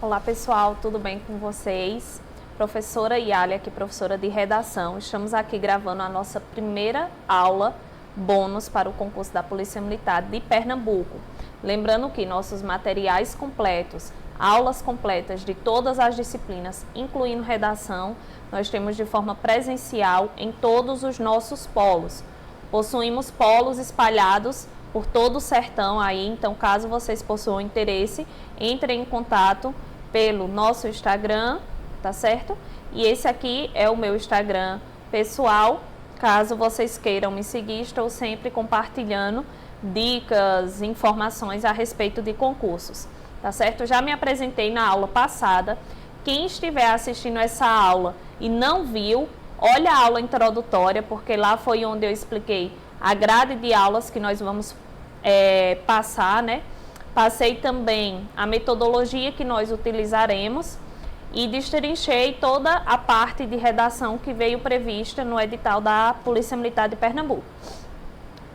Olá pessoal, tudo bem com vocês? Professora Yália, aqui professora de redação. Estamos aqui gravando a nossa primeira aula bônus para o concurso da Polícia Militar de Pernambuco. Lembrando que nossos materiais completos, aulas completas de todas as disciplinas, incluindo redação, nós temos de forma presencial em todos os nossos polos. Possuímos polos espalhados por todo o sertão aí, então caso vocês possuam interesse, entrem em contato pelo nosso Instagram, tá certo? E esse aqui é o meu Instagram pessoal. Caso vocês queiram me seguir, estou sempre compartilhando dicas, informações a respeito de concursos, tá certo? Já me apresentei na aula passada. Quem estiver assistindo essa aula e não viu, olha a aula introdutória, porque lá foi onde eu expliquei a grade de aulas que nós vamos passar, né? Passei também a metodologia que nós utilizaremos e destrinchei toda a parte de redação que veio prevista no edital da Polícia Militar de Pernambuco.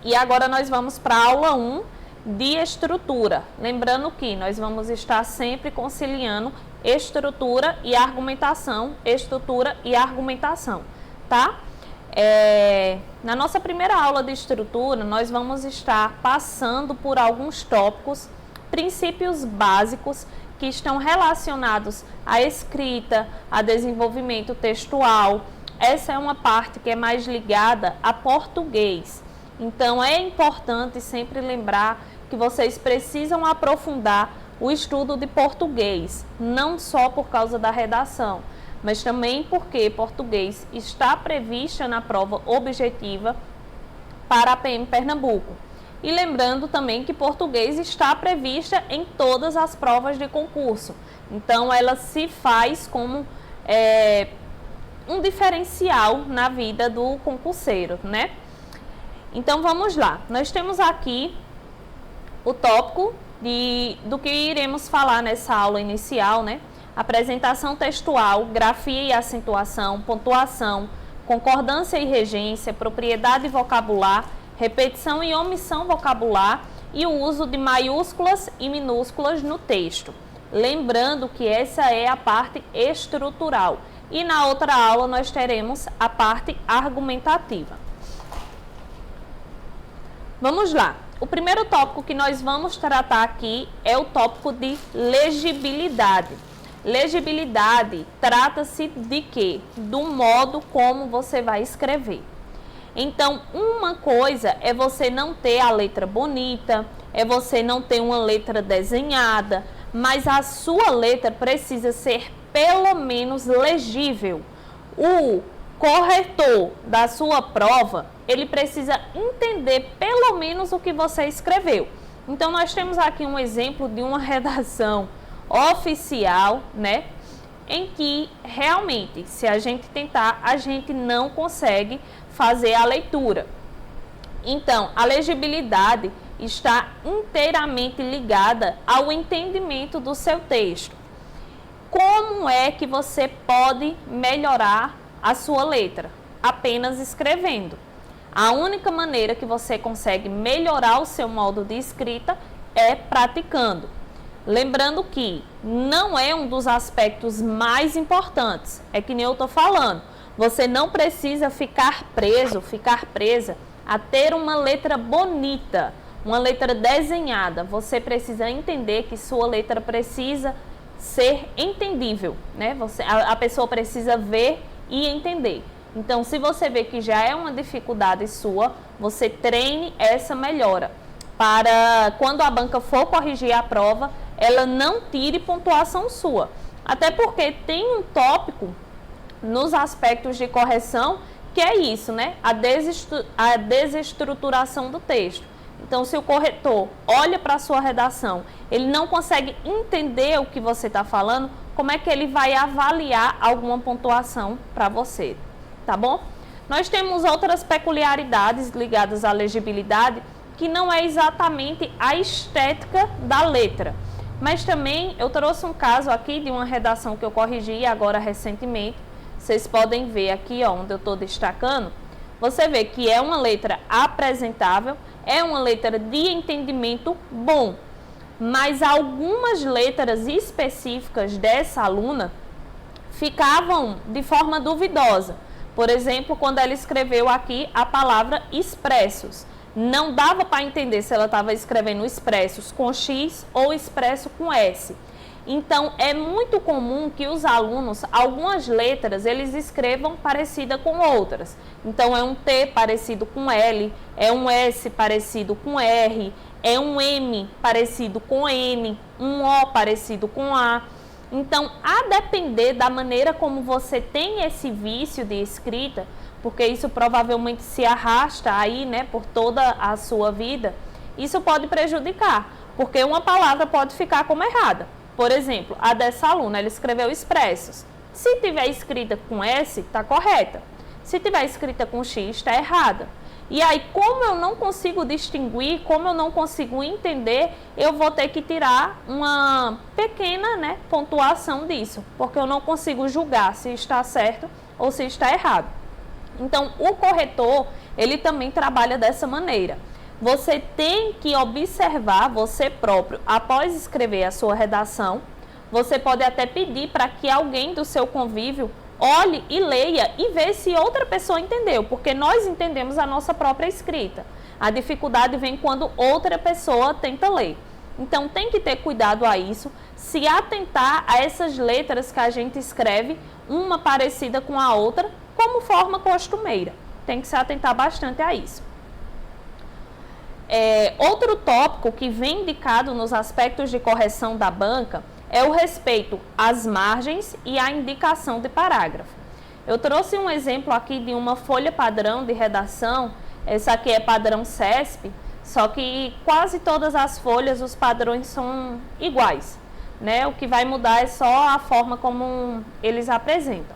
E agora nós vamos para a aula 1 de estrutura. Lembrando que nós vamos estar sempre conciliando estrutura e argumentação, tá? Na nossa primeira aula de estrutura, nós vamos estar passando por alguns tópicos, princípios básicos que estão relacionados à escrita, a desenvolvimento textual. Essa é uma parte que é mais ligada a português. Então, é importante sempre lembrar que vocês precisam aprofundar o estudo de português, não só por causa da redação, mas também porque português está prevista na prova objetiva para a PM Pernambuco. E lembrando também que português está prevista em todas as provas de concurso. Então, ela se faz como um diferencial na vida do concurseiro, né? Então, vamos lá. Nós temos aqui o tópico do que iremos falar nessa aula inicial, né? Apresentação textual, grafia e acentuação, pontuação, concordância e regência, propriedade vocabular, repetição e omissão vocabular e o uso de maiúsculas e minúsculas no texto. Lembrando que essa é a parte estrutural. E na outra aula nós teremos a parte argumentativa. Vamos lá. O primeiro tópico que nós vamos tratar aqui é o tópico de legibilidade. Legibilidade trata-se de quê? Do modo como você vai escrever. Então, uma coisa é você não ter a letra bonita, é você não ter uma letra desenhada, mas a sua letra precisa ser pelo menos legível. O corretor da sua prova, ele precisa entender pelo menos o que você escreveu. Então, nós temos aqui um exemplo de uma redação oficial, né? Em que realmente, se a gente tentar, a gente não consegue fazer a leitura. Então, a legibilidade está inteiramente ligada ao entendimento do seu texto. Como é que você pode melhorar a sua letra? Apenas escrevendo. A única maneira que você consegue melhorar o seu modo de escrita é praticando. Lembrando que não é um dos aspectos mais importantes, é que nem eu estou falando, você não precisa ficar presa a ter uma letra bonita, uma letra desenhada, você precisa entender que sua letra precisa ser entendível, né? A pessoa precisa ver e entender. Então, se você vê que já é uma dificuldade sua, você treine essa melhora, para quando a banca for corrigir a prova, ela não tire pontuação sua. Até porque tem um tópico nos aspectos de correção que é isso, né? A desestruturação do texto. Então, se o corretor olha para a sua redação, ele não consegue entender o que você está falando, como é que ele vai avaliar alguma pontuação para você, tá bom? Nós temos outras peculiaridades ligadas à legibilidade, que não é exatamente a estética da letra. Mas também eu trouxe um caso aqui de uma redação que eu corrigi agora recentemente. Vocês podem ver aqui, ó, onde eu estou destacando. Você vê que é uma letra apresentável, é uma letra de entendimento bom. mas algumas letras específicas dessa aluna ficavam de forma duvidosa. Por exemplo, quando ela escreveu aqui a palavra expressos, não dava para entender se ela estava escrevendo expressos com X ou expresso com S. Então, é muito comum que os alunos, algumas letras, eles escrevam parecida com outras. Então, é um T parecido com L, é um S parecido com R, é um M parecido com N, um O parecido com A. Então, a depender da maneira como você tem esse vício de escrita, porque isso provavelmente se arrasta aí, né, por toda a sua vida, isso pode prejudicar, porque uma palavra pode ficar como errada. Por exemplo, a dessa aluna, ela escreveu expressos. Se tiver escrita com S, está correta. Se tiver escrita com X, está errada. E aí, como eu não consigo distinguir, como eu não consigo entender, eu vou ter que tirar uma pequena, né, pontuação disso, porque eu não consigo julgar se está certo ou se está errado. Então, o corretor, ele também trabalha dessa maneira. Você tem que observar você próprio, após escrever a sua redação, você pode até pedir para que alguém do seu convívio olhe e leia e veja se outra pessoa entendeu, porque nós entendemos a nossa própria escrita. A dificuldade vem quando outra pessoa tenta ler. Então, tem que ter cuidado a isso, se atentar a essas letras que a gente escreve, uma parecida com a outra, como forma costumeira. Tem que se atentar bastante a isso. Outro tópico que vem indicado nos aspectos de correção da banca é o respeito às margens e à indicação de parágrafo. Eu trouxe um exemplo aqui de uma folha padrão de redação, essa aqui é padrão CESP, só que quase todas as folhas, os padrões são iguais, né? O que vai mudar é só a forma como eles apresentam.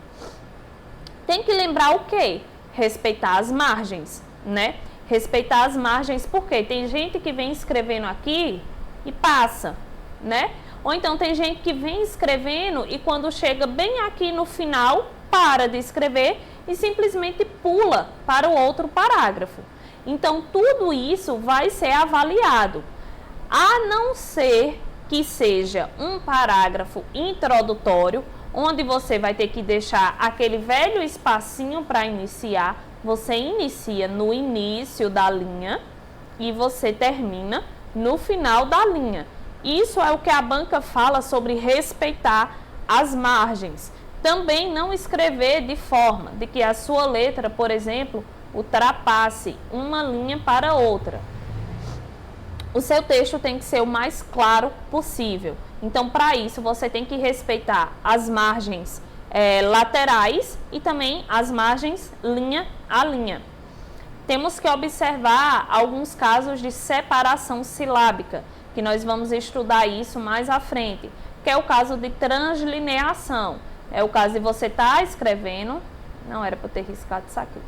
Tem que lembrar o quê? Respeitar as margens, né? Respeitar as margens, porque tem gente que vem escrevendo aqui e passa, né? Ou então tem gente que vem escrevendo e quando chega bem aqui no final, para de escrever e simplesmente pula para o outro parágrafo. Então, tudo isso vai ser avaliado, a não ser que seja um parágrafo introdutório, onde você vai ter que deixar aquele velho espacinho para iniciar. Você inicia no início da linha e você termina no final da linha. Isso é o que a banca fala sobre respeitar as margens. Também não escrever de forma de que a sua letra, por exemplo, ultrapasse uma linha para outra. O seu texto tem que ser o mais claro possível. Então, para isso, você tem que respeitar as margens laterais e também as margens linha a linha. Temos que observar alguns casos de separação silábica, que nós vamos estudar isso mais à frente, que é o caso de translineação. É o caso de você estar escrevendo, não era para eu ter riscado isso aqui.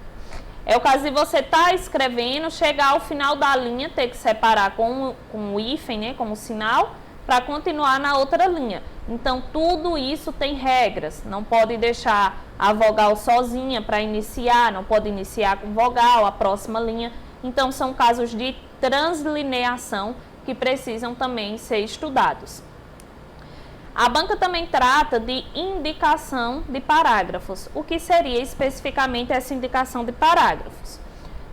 É o caso de você estar escrevendo, chegar ao final da linha, ter que separar com o hífen, né, como sinal, para continuar na outra linha. Então, tudo isso tem regras. Não pode deixar a vogal sozinha para iniciar, não pode iniciar com vogal, a próxima linha. Então, são casos de translineação que precisam também ser estudados. A banca também trata de indicação de parágrafos. O que seria especificamente essa indicação de parágrafos?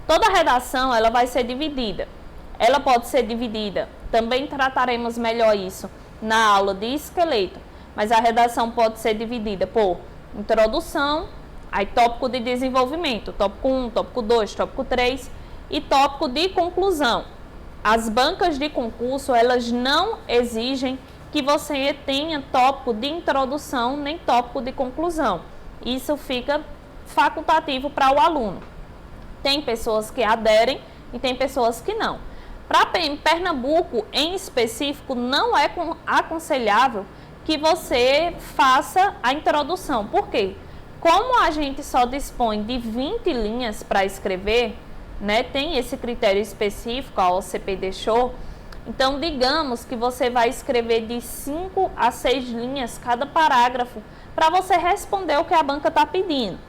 Toda redação ela vai ser dividida. Ela pode ser dividida, também trataremos melhor isso na aula de esqueleto, mas a redação pode ser dividida por introdução, aí tópico de desenvolvimento, tópico 1, tópico 2, tópico 3 e tópico de conclusão. As bancas de concurso, elas não exigem que você tenha tópico de introdução nem tópico de conclusão. Isso fica facultativo para o aluno. Tem pessoas que aderem e tem pessoas que não. Para Pernambuco, em específico, não é aconselhável que você faça a introdução. Por quê? Como a gente só dispõe de 20 linhas para escrever, né, tem esse critério específico, a OCP deixou, então digamos que você vai escrever de 5 a 6 linhas cada parágrafo para você responder o que a banca está pedindo.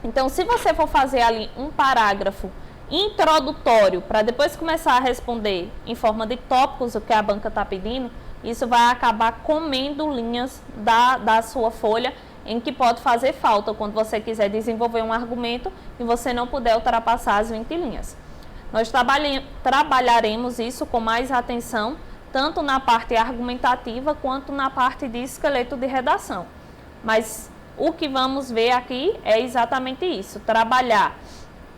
Então, se você for fazer ali um parágrafo introdutório, para depois começar a responder em forma de tópicos o que a banca está pedindo, isso vai acabar comendo linhas da sua folha, em que pode fazer falta quando você quiser desenvolver um argumento e você não puder ultrapassar as 20 linhas. Nós trabalharemos isso com mais atenção, tanto na parte argumentativa quanto na parte de esqueleto de redação. Mas o que vamos ver aqui é exatamente isso, trabalhar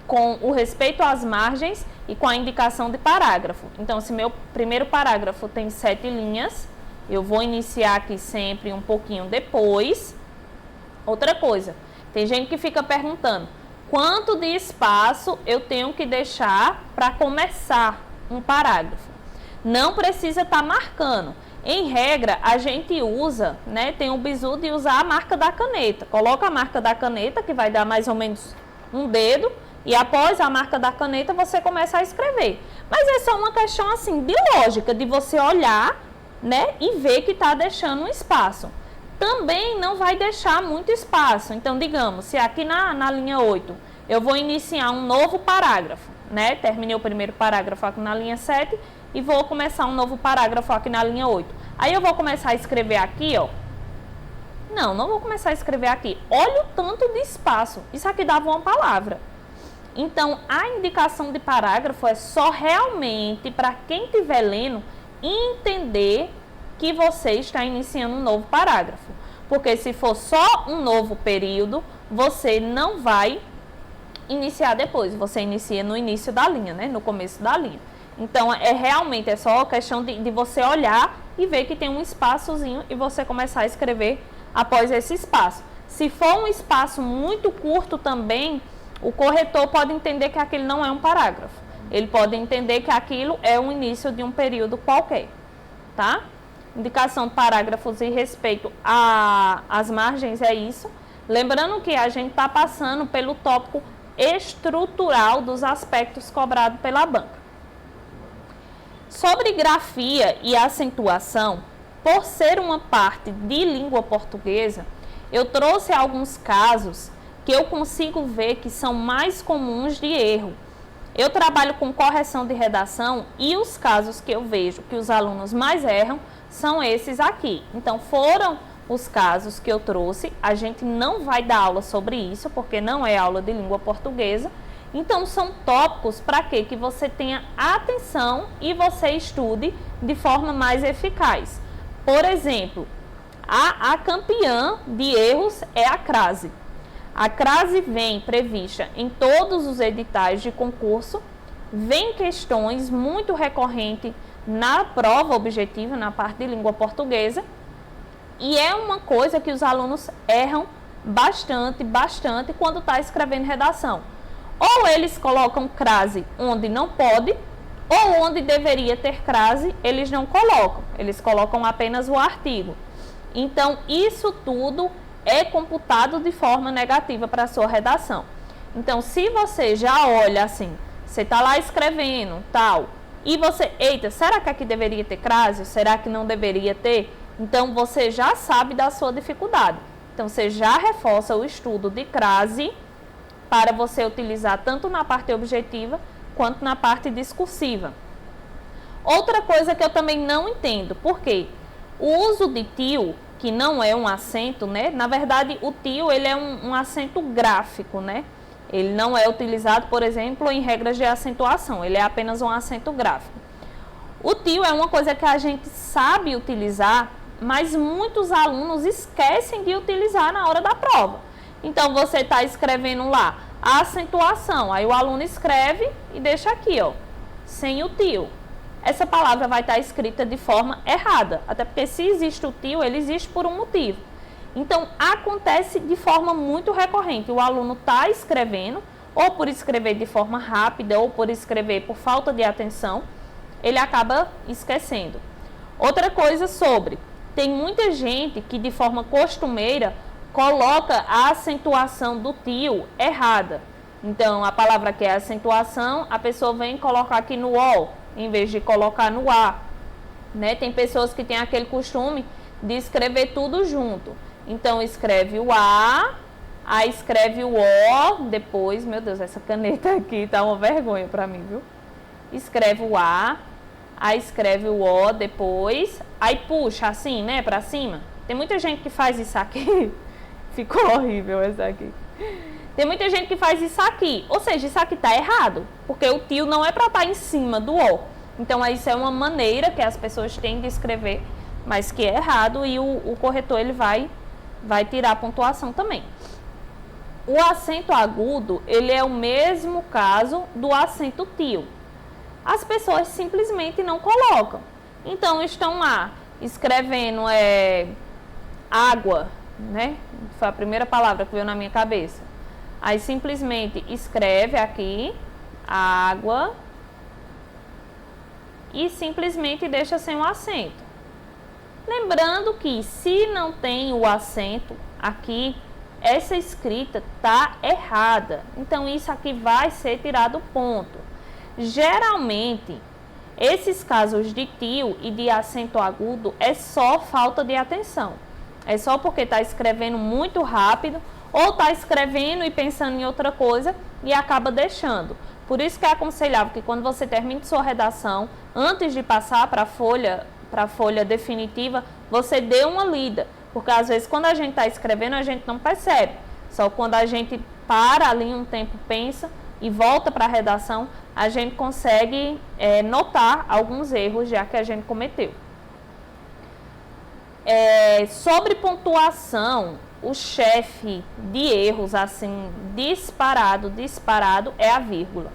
com o respeito às margens e com a indicação de parágrafo. Então, se meu primeiro parágrafo tem 7 linhas, eu vou iniciar aqui sempre um pouquinho depois. Outra coisa, tem gente que fica perguntando, quanto de espaço eu tenho que deixar para começar um parágrafo? Não precisa estar marcando. Em regra, a gente usa, né, tem o bizu de usar a marca da caneta. Coloca a marca da caneta, que vai dar mais ou menos um dedo, e após a marca da caneta você começa a escrever. Mas é só uma questão assim de lógica, de você olhar, né, e ver que está deixando um espaço. Também não vai deixar muito espaço. Então, digamos, se aqui na linha 8 eu vou iniciar um novo parágrafo, né? Terminei o primeiro parágrafo aqui na linha 7 e vou começar um novo parágrafo aqui na linha 8. Aí eu vou começar a escrever aqui, ó. Não vou começar a escrever aqui. Olha o tanto de espaço. Isso aqui dava uma palavra. Então, a indicação de parágrafo é só realmente para quem estiver lendo entender que você está iniciando um novo parágrafo. Porque se for só um novo período, você não vai iniciar depois. Você inicia no início da linha, né? No começo da linha. Então, realmente é só questão de você olhar e ver que tem um espaçozinho e você começar a escrever após esse espaço. Se for um espaço muito curto também, o corretor pode entender que aquilo não é um parágrafo. Ele pode entender que aquilo é o início de um período qualquer, tá? Indicação de parágrafos e respeito às margens é isso. Lembrando que a gente está passando pelo tópico estrutural dos aspectos cobrados pela banca. Sobre grafia e acentuação, por ser uma parte de língua portuguesa, eu trouxe alguns casos que eu consigo ver que são mais comuns de erro. Eu trabalho com correção de redação e os casos que eu vejo que os alunos mais erram são esses aqui. Então, foram os casos que eu trouxe. A gente não vai dar aula sobre isso, porque não é aula de língua portuguesa. Então, são tópicos para quê? Que você tenha atenção e você estude de forma mais eficaz. Por exemplo, a campeã de erros é a crase. A crase vem prevista em todos os editais de concurso, vem questões muito recorrentes na prova objetiva, na parte de língua portuguesa, e é uma coisa que os alunos erram bastante quando está escrevendo redação. Ou eles colocam crase onde não pode, ou onde deveria ter crase, eles não colocam, eles colocam apenas o artigo. Então, isso tudo é computado de forma negativa para a sua redação. Então, se você já olha assim, você está lá escrevendo, tal, e você, eita, será que aqui deveria ter crase? Será que não deveria ter? Então, você já sabe da sua dificuldade. Então, você já reforça o estudo de crase para você utilizar tanto na parte objetiva quanto na parte discursiva. Outra coisa que eu também não entendo, por quê? O uso de tio, que não é um acento, né? Na verdade, o tio, ele é um acento gráfico, né? Ele não é utilizado, por exemplo, em regras de acentuação. Ele é apenas um acento gráfico. O tio é uma coisa que a gente sabe utilizar, mas muitos alunos esquecem de utilizar na hora da prova. Então, você está escrevendo lá a acentuação. Aí o aluno escreve e deixa aqui, ó, sem o tio. Essa palavra vai estar escrita de forma errada, até porque se existe o tio, ele existe por um motivo. Então, acontece de forma muito recorrente. O aluno está escrevendo, ou por escrever de forma rápida, ou por escrever por falta de atenção, ele acaba esquecendo. Outra coisa tem muita gente que de forma costumeira coloca a acentuação do tio errada. Então, a palavra que é acentuação, a pessoa vem colocar aqui no O, em vez de colocar no A, né? Tem pessoas que têm aquele costume de escrever tudo junto. Então, escreve o A Aí escreve o O depois. Meu Deus, essa caneta aqui tá uma vergonha pra mim, viu? Escreve o A, aí escreve o O depois, aí puxa assim, né, pra cima. Tem muita gente que faz isso aqui. Ficou horrível essa aqui. Tem muita gente que faz isso aqui. Ou seja, isso aqui tá errado, porque o tio não é pra estar em cima do O. Então, isso é uma maneira que as pessoas têm de escrever, mas que é errado, e o corretor ele vai tirar a pontuação também. O acento agudo, ele é o mesmo caso do acento tio. As pessoas simplesmente não colocam. Então, estão lá escrevendo água, né? Foi a primeira palavra que veio na minha cabeça. Aí, simplesmente escreve aqui, água, e simplesmente deixa sem o acento. Lembrando que, se não tem o acento aqui, essa escrita está errada. Então, isso aqui vai ser tirado ponto. Geralmente, esses casos de tio e de acento agudo é só falta de atenção. É só porque está escrevendo muito rápido ou está escrevendo e pensando em outra coisa e acaba deixando. Por isso que é aconselhável que quando você termine sua redação, antes de passar para a folha definitiva, você dê uma lida. Porque às vezes quando a gente está escrevendo, a gente não percebe. Só quando a gente para ali um tempo, pensa e volta para a redação, a gente consegue notar alguns erros já que a gente cometeu. Sobre pontuação, o chefe de erros, assim, disparado, é a vírgula.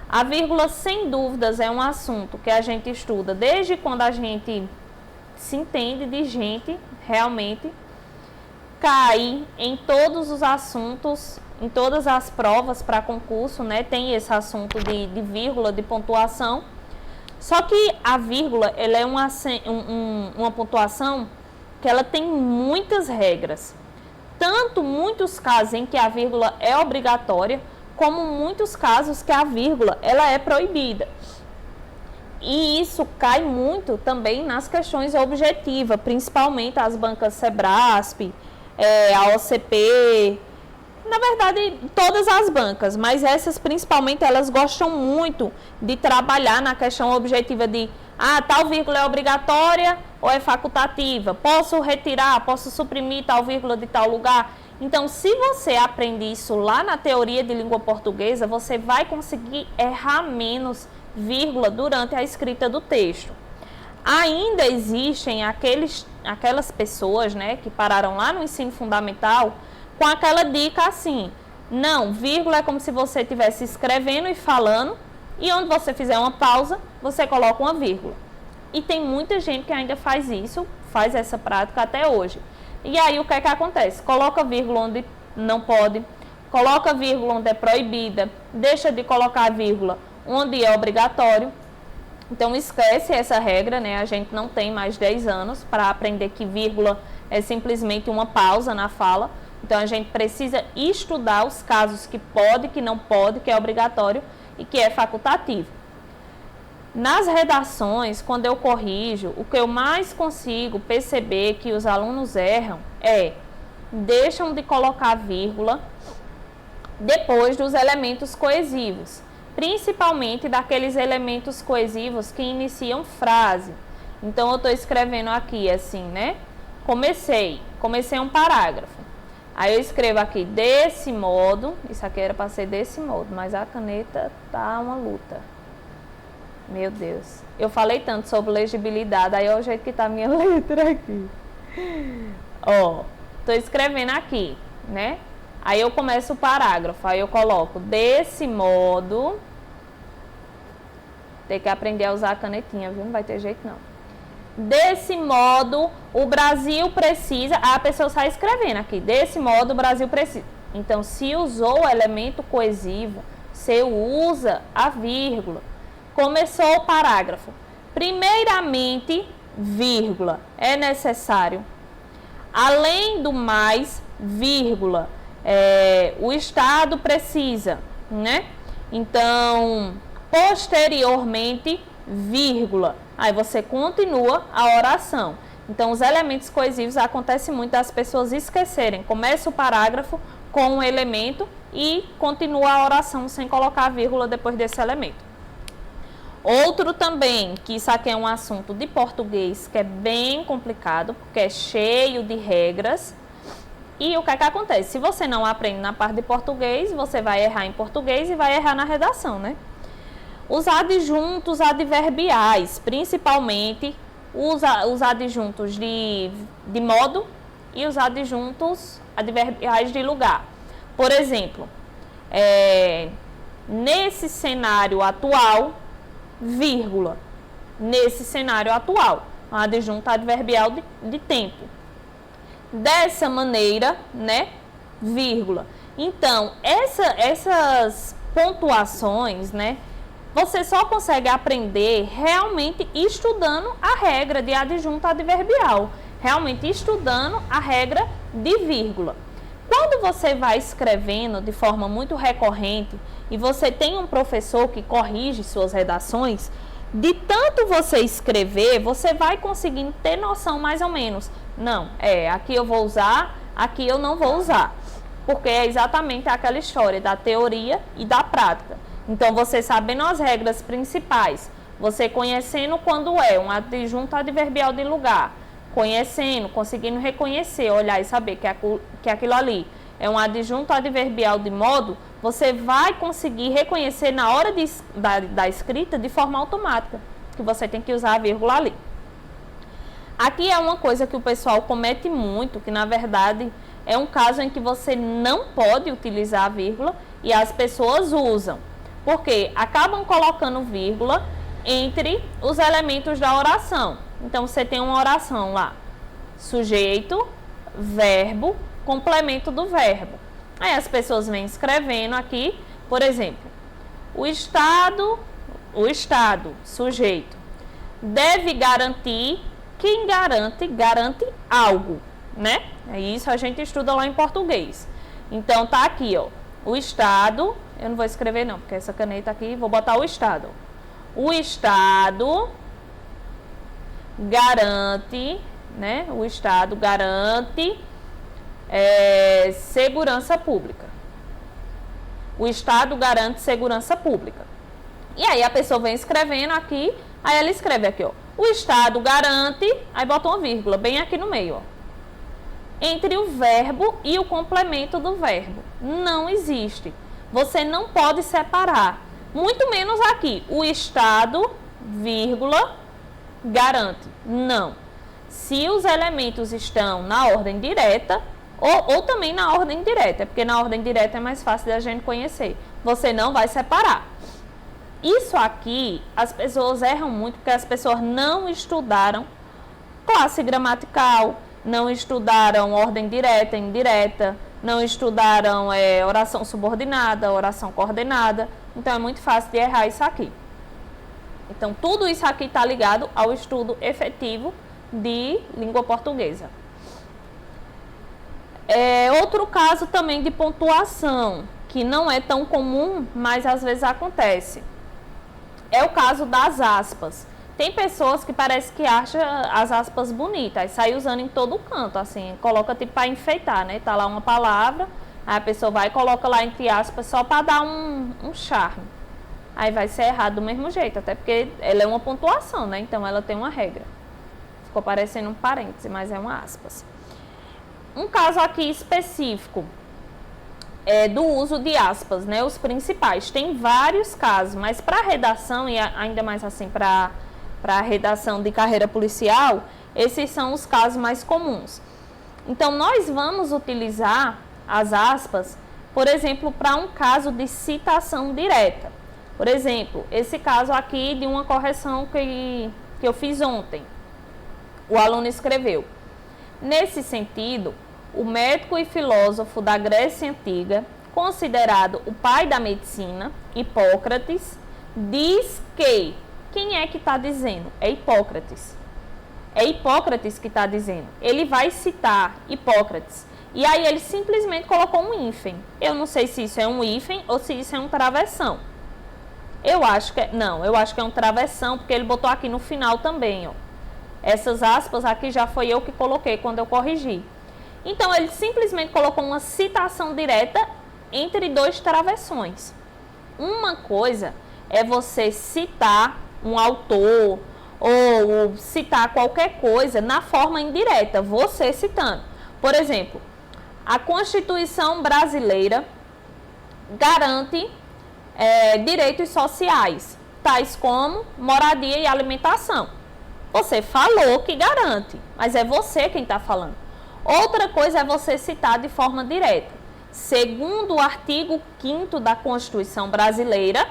A vírgula, sem dúvidas, é um assunto que a gente estuda desde quando a gente se entende de gente, realmente. Cai em todos os assuntos, em todas as provas para concurso, né? Tem esse assunto de vírgula, de pontuação. Só que a vírgula, ela é uma pontuação que ela tem muitas regras. Tanto muitos casos em que a vírgula é obrigatória, como muitos casos que a vírgula ela é proibida. E isso cai muito também nas questões objetivas, principalmente as bancas Sebrasp, a OCP, na verdade todas as bancas, mas essas principalmente elas gostam muito de trabalhar na questão objetiva de tal vírgula é obrigatória ou é facultativa, posso retirar, posso suprimir tal vírgula de tal lugar. Então, se você aprende isso lá na teoria de língua portuguesa, você vai conseguir errar menos vírgula durante a escrita do texto. Ainda existem aquelas pessoas, né, que pararam lá no ensino fundamental com aquela dica assim, não, vírgula é como se você estivesse escrevendo e falando, e onde você fizer uma pausa, você coloca uma vírgula. E tem muita gente que ainda faz isso, faz essa prática até hoje. E aí o que é que acontece? Coloca vírgula onde não pode, coloca vírgula onde é proibida, deixa de colocar vírgula onde é obrigatório. Então esquece essa regra, né? A gente não tem mais 10 anos para aprender que vírgula é simplesmente uma pausa na fala. Então a gente precisa estudar os casos que pode, que não pode, que é obrigatório e que é facultativo. Nas redações, quando eu corrijo, o que eu mais consigo perceber que os alunos erram deixam de colocar vírgula depois dos elementos coesivos, principalmente daqueles elementos coesivos que iniciam frase. Então, eu estou escrevendo aqui assim, né? Comecei um parágrafo. Aí eu escrevo aqui, desse modo, isso aqui era para ser desse modo, mas a caneta tá uma luta. Meu Deus, eu falei tanto sobre legibilidade, aí é o jeito que tá a minha letra aqui. Ó, tô escrevendo aqui, né? Aí eu começo o parágrafo, aí eu coloco, desse modo... Tem que aprender a usar a canetinha, viu? Não vai ter jeito, não. Desse modo, o Brasil precisa... a pessoa sai escrevendo aqui, desse modo, o Brasil precisa. Então, se usou o elemento coesivo, você usa a vírgula. Começou o parágrafo. Primeiramente, vírgula, é necessário. Além do mais, vírgula, o Estado precisa, né? Então, posteriormente, vírgula. Aí você continua a oração. Então, os elementos coesivos acontece muito das pessoas esquecerem. Começa o parágrafo, com um elemento e continua a oração sem colocar vírgula depois desse elemento. Outro também, que isso aqui é um assunto de português que é bem complicado, porque é cheio de regras. E o que é que acontece? Se você não aprende na parte de português, você vai errar em português e vai errar na redação, né? Os adjuntos adverbiais, principalmente os adjuntos de modo e os adjuntos adverbiais de lugar. Por exemplo, nesse cenário atual, vírgula, nesse cenário atual, um adjunto adverbial de tempo. Dessa maneira, né, vírgula. Então, essas pontuações, né, você só consegue aprender realmente estudando a regra de adjunto adverbial, realmente estudando a regra de vírgula. Quando você vai escrevendo de forma muito recorrente e você tem um professor que corrige suas redações, de tanto você escrever, você vai conseguindo ter noção mais ou menos. Não, aqui eu vou usar, aqui eu não vou usar. Porque é exatamente aquela história da teoria e da prática. Então, você sabendo as regras principais, você conhecendo quando é um adjunto adverbial de lugar, conhecendo, conseguindo reconhecer, olhar e saber que aquilo ali é um adjunto adverbial de modo, você vai conseguir reconhecer na hora da escrita de forma automática, que você tem que usar a vírgula ali. Aqui é uma coisa que o pessoal comete muito, que na verdade é um caso em que você não pode utilizar a vírgula e as pessoas usam, porque acabam colocando vírgula entre os elementos da oração. Então, você tem uma oração lá, sujeito, verbo, complemento do verbo. Aí as pessoas vêm escrevendo aqui, por exemplo, o Estado, sujeito, deve garantir, quem garante algo, né? Isso a gente estuda lá em português. Então, tá aqui, ó, o Estado, eu não vou escrever não, porque essa caneta aqui, vou botar o Estado. O Estado garante, né? O Estado garante segurança pública. O Estado garante segurança pública. E aí a pessoa vem escrevendo aqui, aí ela escreve aqui, ó. O Estado garante, aí bota uma vírgula bem aqui no meio, ó. Entre o verbo e o complemento do verbo. Não existe. Você não pode separar. Muito menos aqui. O Estado, vírgula, garante. Não. Se os elementos estão na ordem direta, ou também na ordem direta, porque na ordem direta é mais fácil da gente conhecer. Você não vai separar. Isso aqui, as pessoas erram muito, porque as pessoas não estudaram classe gramatical, não estudaram ordem direta, indireta, não estudaram oração subordinada, oração coordenada. Então, é muito fácil de errar isso aqui. Então, tudo isso aqui está ligado ao estudo efetivo de língua portuguesa. Outro caso também de pontuação, que não é tão comum, mas às vezes acontece, é o caso das aspas. Tem pessoas que parece que acham as aspas bonitas, sai usando em todo canto, assim, coloca tipo para enfeitar, né? Tá lá uma palavra, aí a pessoa vai e coloca lá entre aspas só para dar um charme. Aí vai ser errado do mesmo jeito, até porque ela é uma pontuação, né? Então ela tem uma regra. Ficou parecendo um parêntese, mas é uma aspas. Um caso aqui específico do uso de aspas, né? Os principais. Tem vários casos, mas para redação, e ainda mais assim para a redação de carreira policial, esses são os casos mais comuns. Então, nós vamos utilizar as aspas, por exemplo, para um caso de citação direta. Por exemplo, esse caso aqui de uma correção que eu fiz ontem. O aluno escreveu: nesse sentido, o médico e filósofo da Grécia Antiga, considerado o pai da medicina, Hipócrates, diz que... Quem é que está dizendo? É Hipócrates. É Hipócrates que está dizendo. Ele vai citar Hipócrates. E aí ele simplesmente colocou um hífen. Eu não sei se isso é um hífen ou se isso é um travessão. Eu acho que é um travessão, porque ele botou aqui no final também, ó. Essas aspas aqui já foi eu que coloquei quando eu corrigi. Então, ele simplesmente colocou uma citação direta entre dois travessões. Uma coisa é você citar um autor ou citar qualquer coisa na forma indireta, você citando. Por exemplo, a Constituição brasileira garante direitos sociais, tais como moradia e alimentação. Você falou que garante, mas é você quem está falando. Outra coisa é você citar de forma direta. Segundo o artigo 5º da Constituição brasileira,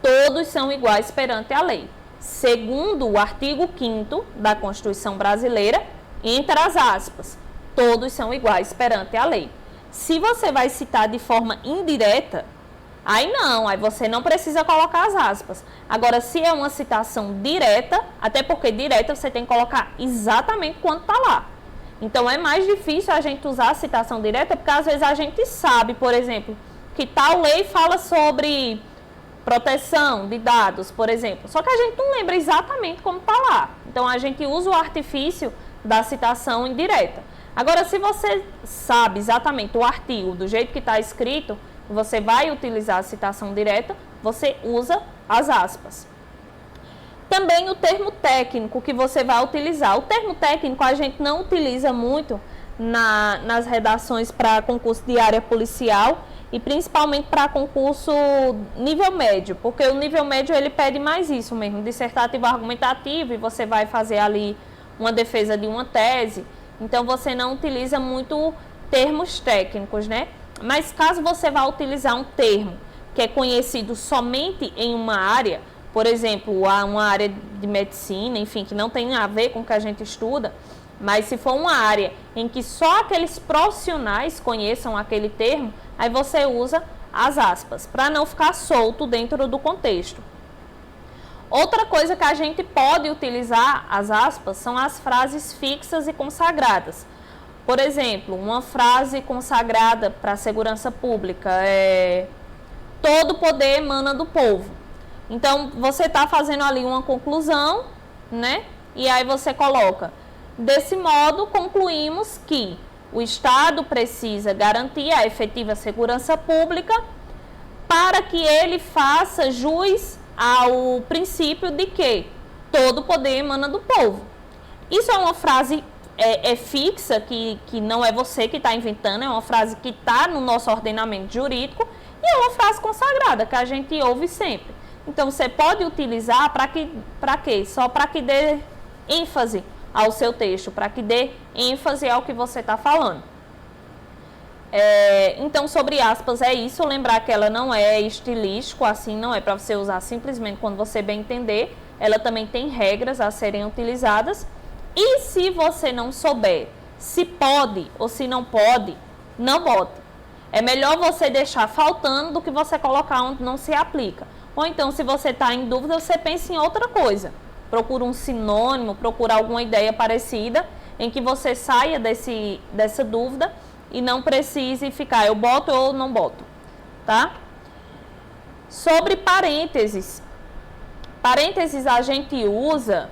todos são iguais perante a lei. Segundo o artigo 5º da Constituição brasileira, entre as aspas, todos são iguais perante a lei. Se você vai citar de forma indireta, aí não, aí você não precisa colocar as aspas. Agora, se é uma citação direta, até porque direta você tem que colocar exatamente quanto está lá. Então, é mais difícil a gente usar a citação direta, porque às vezes a gente sabe, por exemplo, que tal lei fala sobre proteção de dados, por exemplo. Só que a gente não lembra exatamente como está lá. Então, a gente usa o artifício da citação indireta. Agora, se você sabe exatamente o artigo, do jeito que está escrito, você vai utilizar a citação direta, você usa as aspas. Também o termo técnico que você vai utilizar. O termo técnico a gente não utiliza muito nas redações para concurso de área policial e principalmente para concurso nível médio, porque o nível médio ele pede mais isso mesmo, dissertativo argumentativo, e você vai fazer ali uma defesa de uma tese, então você não utiliza muito termos técnicos, né? Mas caso você vá utilizar um termo que é conhecido somente em uma área, por exemplo, uma área de medicina, enfim, que não tem a ver com o que a gente estuda, mas se for uma área em que só aqueles profissionais conheçam aquele termo, aí você usa as aspas, para não ficar solto dentro do contexto. Outra coisa que a gente pode utilizar as aspas são as frases fixas e consagradas. Por exemplo, uma frase consagrada para a segurança pública é: todo poder emana do povo. Então, você está fazendo ali uma conclusão, né? E aí você coloca: desse modo, concluímos que o Estado precisa garantir a efetiva segurança pública para que ele faça jus ao princípio de que todo poder emana do povo. Isso é uma frase fixa, que não é você que está inventando, é uma frase que está no nosso ordenamento jurídico e é uma frase consagrada, que a gente ouve sempre. Então, você pode utilizar para quê? Só para que dê ênfase ao seu texto, para que dê ênfase ao que você está falando. Então, sobre aspas é isso, lembrar que ela não é estilístico, assim, não é para você usar simplesmente quando você bem entender, ela também tem regras a serem utilizadas. E se você não souber se pode ou se não pode, não bota. É melhor você deixar faltando do que você colocar onde não se aplica. Ou então, se você está em dúvida, você pensa em outra coisa. Procura um sinônimo, procura alguma ideia parecida em que você saia dessa dúvida e não precise ficar, eu boto ou não boto, tá? Sobre parênteses. Parênteses a gente usa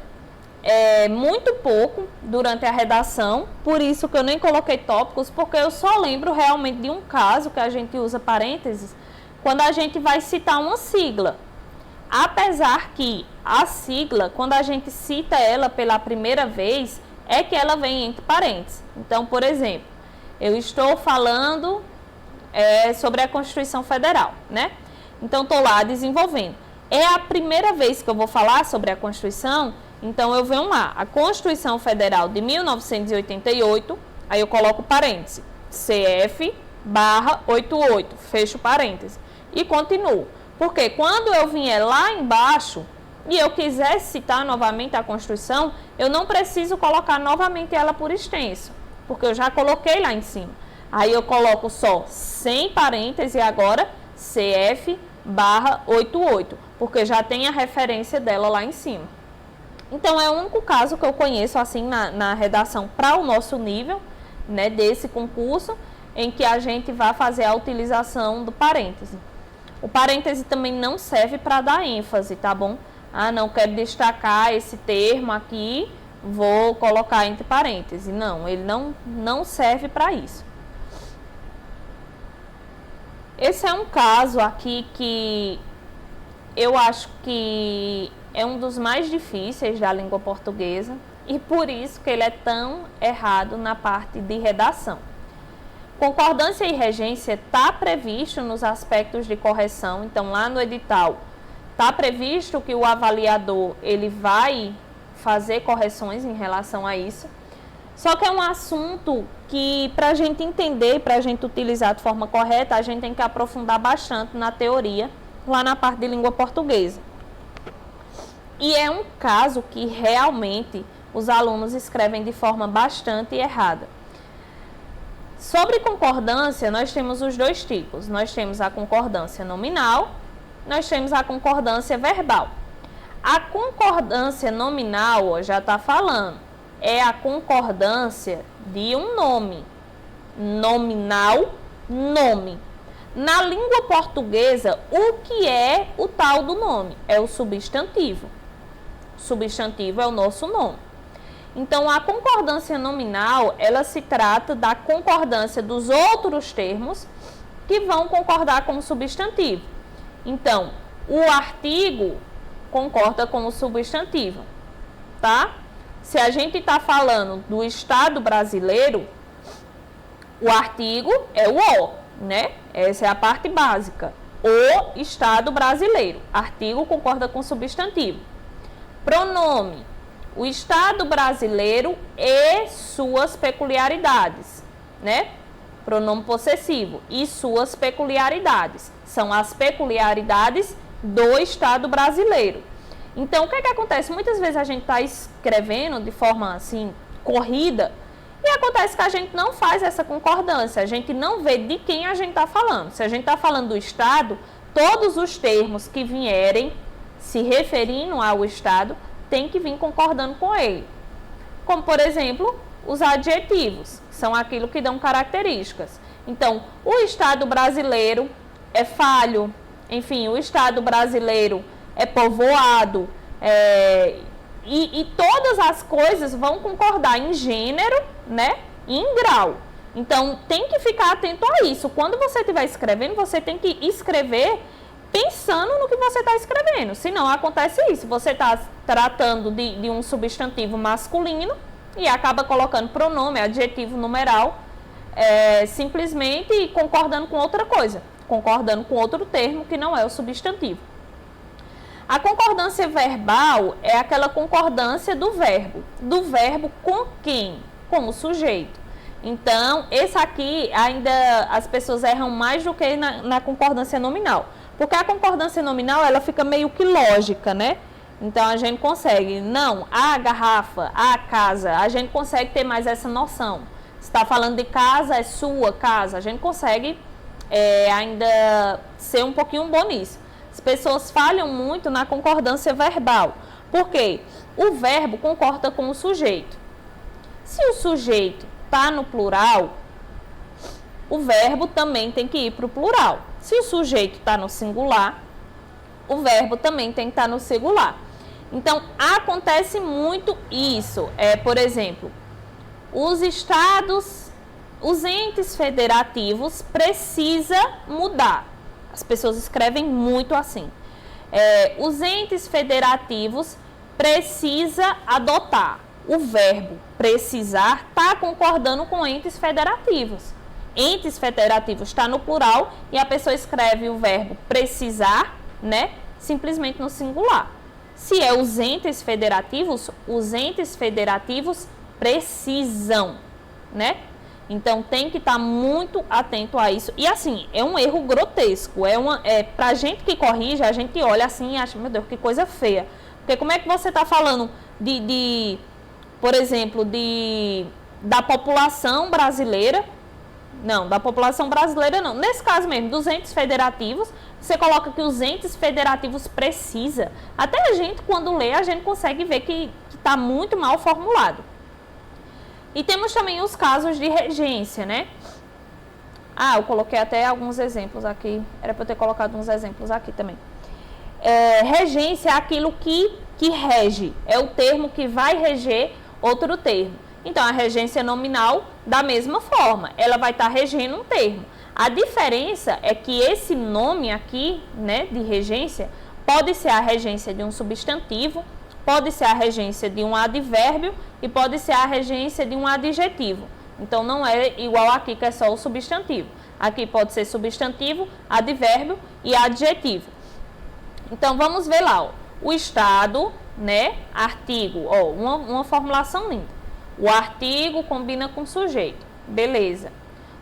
muito pouco durante a redação, por isso que eu nem coloquei tópicos, porque eu só lembro realmente de um caso que a gente usa parênteses quando a gente vai citar uma sigla. Apesar que a sigla, quando a gente cita ela pela primeira vez, é que ela vem entre parênteses. Então, por exemplo, eu estou falando sobre a Constituição Federal, né? Então, estou lá desenvolvendo. É a primeira vez que eu vou falar sobre a Constituição, então eu venho lá, a Constituição Federal de 1988, aí eu coloco parêntese, CF/88, fecho parêntese, e continuo. Porque quando eu vier lá embaixo e eu quiser citar novamente a Constituição, eu não preciso colocar novamente ela por extenso, porque eu já coloquei lá em cima. Aí eu coloco só sem parêntese agora, CF/88, porque já tem a referência dela lá em cima. Então, é o único caso que eu conheço assim na redação para o nosso nível, né, desse concurso, em que a gente vai fazer a utilização do parêntese. O parêntese também não serve para dar ênfase, tá bom? Ah, não quero destacar esse termo aqui, vou colocar entre parênteses. Não, ele não serve para isso. Esse é um caso aqui que eu acho que é um dos mais difíceis da língua portuguesa e por isso que ele é tão errado na parte de redação. Concordância e regência está previsto nos aspectos de correção, então lá no edital está previsto que o avaliador ele vai fazer correções em relação a isso. Só que é um assunto que, para a gente entender, para a gente utilizar de forma correta, a gente tem que aprofundar bastante na teoria, lá na parte de língua portuguesa. E é um caso que realmente os alunos escrevem de forma bastante errada. Sobre concordância, nós temos os dois tipos. Nós temos a concordância nominal, nós temos a concordância verbal. A concordância nominal, ó, já está falando, é a concordância de um nome. Nominal, nome. Na língua portuguesa, o que é o tal do nome? É o substantivo. Substantivo é o nosso nome. Então, a concordância nominal, ela se trata da concordância dos outros termos que vão concordar com o substantivo. Então, o artigo concorda com o substantivo, tá? Se a gente está falando do Estado brasileiro, o artigo é o O, né? Essa é a parte básica. O Estado brasileiro. Artigo concorda com o substantivo. Pronome. O Estado brasileiro e suas peculiaridades, né? Pronome possessivo. E suas peculiaridades. São as peculiaridades do Estado brasileiro. Então, o que é que acontece? Muitas vezes a gente está escrevendo de forma, assim, corrida, e acontece que a gente não faz essa concordância, a gente não vê de quem a gente está falando. Se a gente está falando do Estado, todos os termos que vierem se referindo ao Estado, tem que vir concordando com ele. Como, por exemplo, os adjetivos, são aquilo que dão características. Então, o Estado brasileiro é falho, enfim, o Estado brasileiro é povoado, e todas as coisas vão concordar em gênero, né, e em grau. Então, tem que ficar atento a isso. Quando você estiver escrevendo, você tem que escrever pensando no que você está escrevendo. Senão, acontece isso. Você está tratando de um substantivo masculino e acaba colocando pronome, adjetivo, numeral, simplesmente concordando com outra coisa. Concordando com outro termo que não é o substantivo. A concordância verbal é aquela concordância do verbo. Do verbo com quem? Com o sujeito. Então, esse aqui ainda as pessoas erram mais do que na concordância nominal. Porque a concordância nominal, ela fica meio que lógica, né? Então, a gente consegue, não, a garrafa, a casa, a gente consegue ter mais essa noção. Se está falando de casa, é sua casa. A gente consegue ainda ser um pouquinho bom nisso. As pessoas falham muito na concordância verbal. Por quê? O verbo concorda com o sujeito. Se o sujeito está no plural, o verbo também tem que ir para o plural. Se o sujeito está no singular, o verbo também tem que estar no singular. Então, acontece muito isso. Por exemplo, os estados, os entes federativos precisa mudar. As pessoas escrevem muito assim. Os entes federativos precisa adotar. O verbo precisar está concordando com entes federativos. Entes federativos está no plural e a pessoa escreve o verbo precisar, né, simplesmente no singular. Se é os entes federativos precisam, né? Então, tem que estar muito atento a isso. E, assim, é um erro grotesco. Pra gente que corrige, a gente olha assim e acha, meu Deus, que coisa feia. Porque como é que você está falando por exemplo, da população brasileira? Não, da população brasileira não. Nesse caso mesmo, dos entes federativos, você coloca que os entes federativos precisa. Até a gente, quando lê, a gente consegue ver que está muito mal formulado. E temos também os casos de regência, né? Eu coloquei até alguns exemplos aqui. Era para eu ter colocado uns exemplos aqui também. Regência é aquilo que rege. É o termo que vai reger outro termo. Então, a regência nominal, da mesma forma, ela vai estar regendo um termo. A diferença é que esse nome aqui, né, de regência, pode ser a regência de um substantivo, pode ser a regência de um advérbio e pode ser a regência de um adjetivo. Então, não é igual aqui que é só o substantivo. Aqui pode ser substantivo, advérbio e adjetivo. Então, vamos ver lá, ó. O estado, né, artigo, ó, uma formulação linda. O artigo combina com o sujeito, beleza.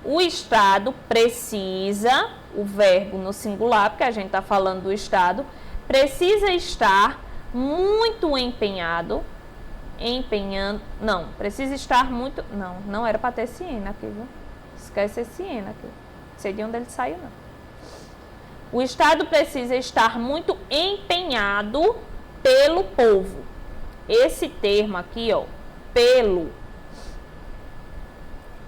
O estado precisa, o verbo no singular, porque a gente está falando do estado, precisa estar muito empenhado, precisa estar muito, não era para ter ciena aqui, viu? Esquece esse ciena aqui, não sei de onde ele saiu, não. O estado precisa estar muito empenhado pelo povo. Esse termo aqui, ó, pelo,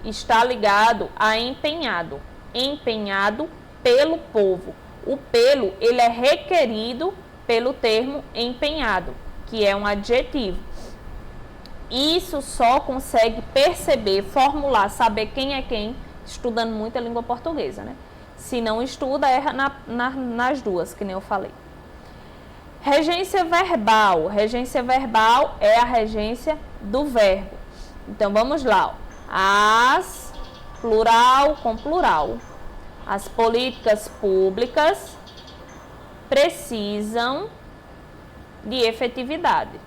está ligado a empenhado. Empenhado pelo povo. O pelo, ele é requerido pelo termo empenhado, que é um adjetivo. Isso só consegue perceber, formular, saber quem é quem, estudando muito a língua portuguesa, né? Se não estuda, erra nas duas, que nem eu falei. Regência verbal. Regência verbal é a regência do verbo. Então, vamos lá. As, plural com plural. As políticas públicas precisam de efetividade.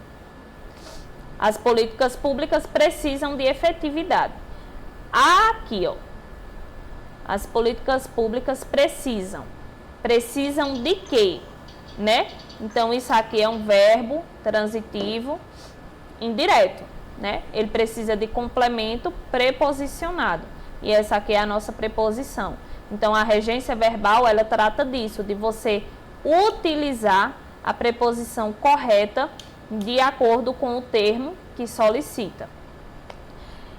As políticas públicas precisam de efetividade. Aqui, ó. As políticas públicas precisam. Precisam de quê? Né? Então, isso aqui é um verbo transitivo indireto, né? Ele precisa de complemento preposicionado. E essa aqui é a nossa preposição. Então, a regência verbal, ela trata disso, de você utilizar a preposição correta de acordo com o termo que solicita.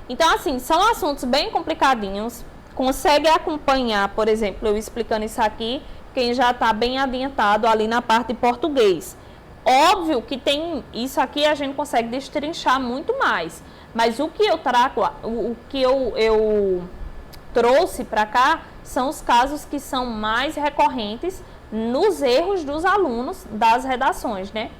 Então, assim, são assuntos bem complicadinhos. Consegue acompanhar, por exemplo, eu explicando isso aqui, quem já está bem adiantado ali na parte de português. Óbvio que tem isso aqui, a gente consegue destrinchar muito mais. Mas o que eu trago, o que eu trouxe para cá, são os casos que são mais recorrentes nos erros dos alunos das redações, né?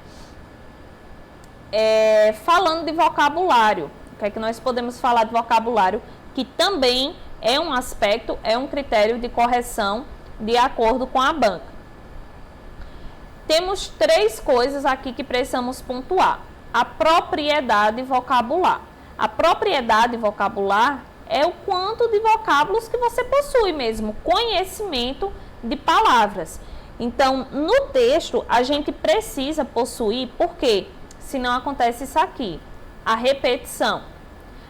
Falando de vocabulário, o que é que nós podemos falar de vocabulário, que também é um aspecto, é um critério de correção de acordo com a banca. Temos 3 coisas aqui que precisamos pontuar. A propriedade vocabular. A propriedade vocabular é o quanto de vocábulos que você possui mesmo, conhecimento de palavras. Então, no texto, a gente precisa possuir, porque senão acontece isso aqui, a repetição.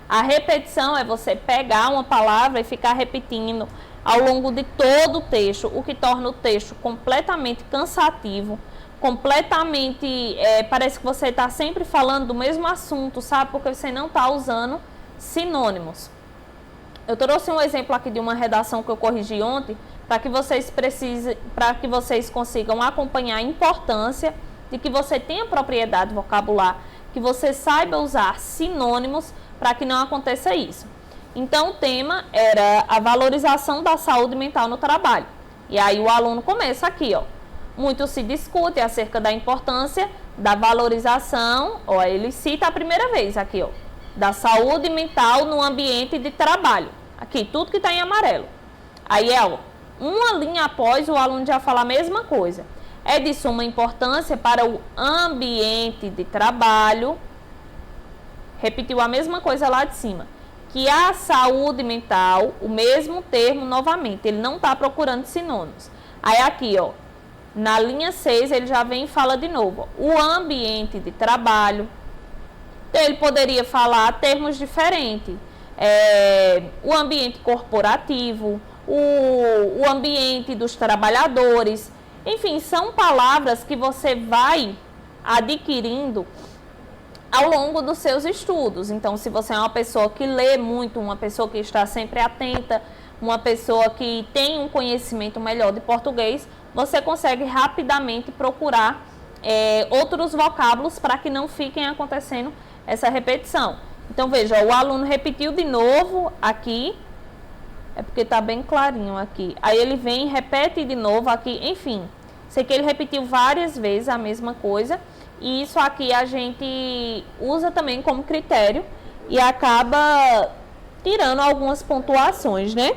A repetição é você pegar uma palavra e ficar repetindo ao longo de todo o texto, o que torna o texto completamente cansativo, completamente, parece que você está sempre falando do mesmo assunto, sabe? Porque você não está usando sinônimos. Eu trouxe um exemplo aqui de uma redação que eu corrigi ontem, para que vocês consigam acompanhar a importância de que você tenha propriedade vocabular, que você saiba usar sinônimos para que não aconteça isso. Então, o tema era a valorização da saúde mental no trabalho. E aí o aluno começa aqui, ó. Muito se discute acerca da importância da valorização, ó, ele cita a primeira vez aqui, ó, da saúde mental no ambiente de trabalho. Aqui, tudo que está em amarelo. Aí ó, uma linha após o aluno já fala a mesma coisa. É de suma importância para o ambiente de trabalho. Repetiu a mesma coisa lá de cima. Que a saúde mental, o mesmo termo novamente, ele não está procurando sinônimos. Aí aqui, ó, na linha 6, ele já vem e fala de novo, ó, o ambiente de trabalho. Então, ele poderia falar termos diferentes, o ambiente corporativo, o ambiente dos trabalhadores, enfim, são palavras que você vai adquirindo ao longo dos seus estudos. Então, se você é uma pessoa que lê muito, uma pessoa que está sempre atenta, uma pessoa que tem um conhecimento melhor de português, você consegue rapidamente procurar outros vocábulos para que não fiquem acontecendo essa repetição. Então, veja, o aluno repetiu de novo aqui, é porque está bem clarinho aqui. Aí ele vem, repete de novo aqui, enfim. Sei que ele repetiu várias vezes a mesma coisa. E isso aqui a gente usa também como critério e acaba tirando algumas pontuações, né?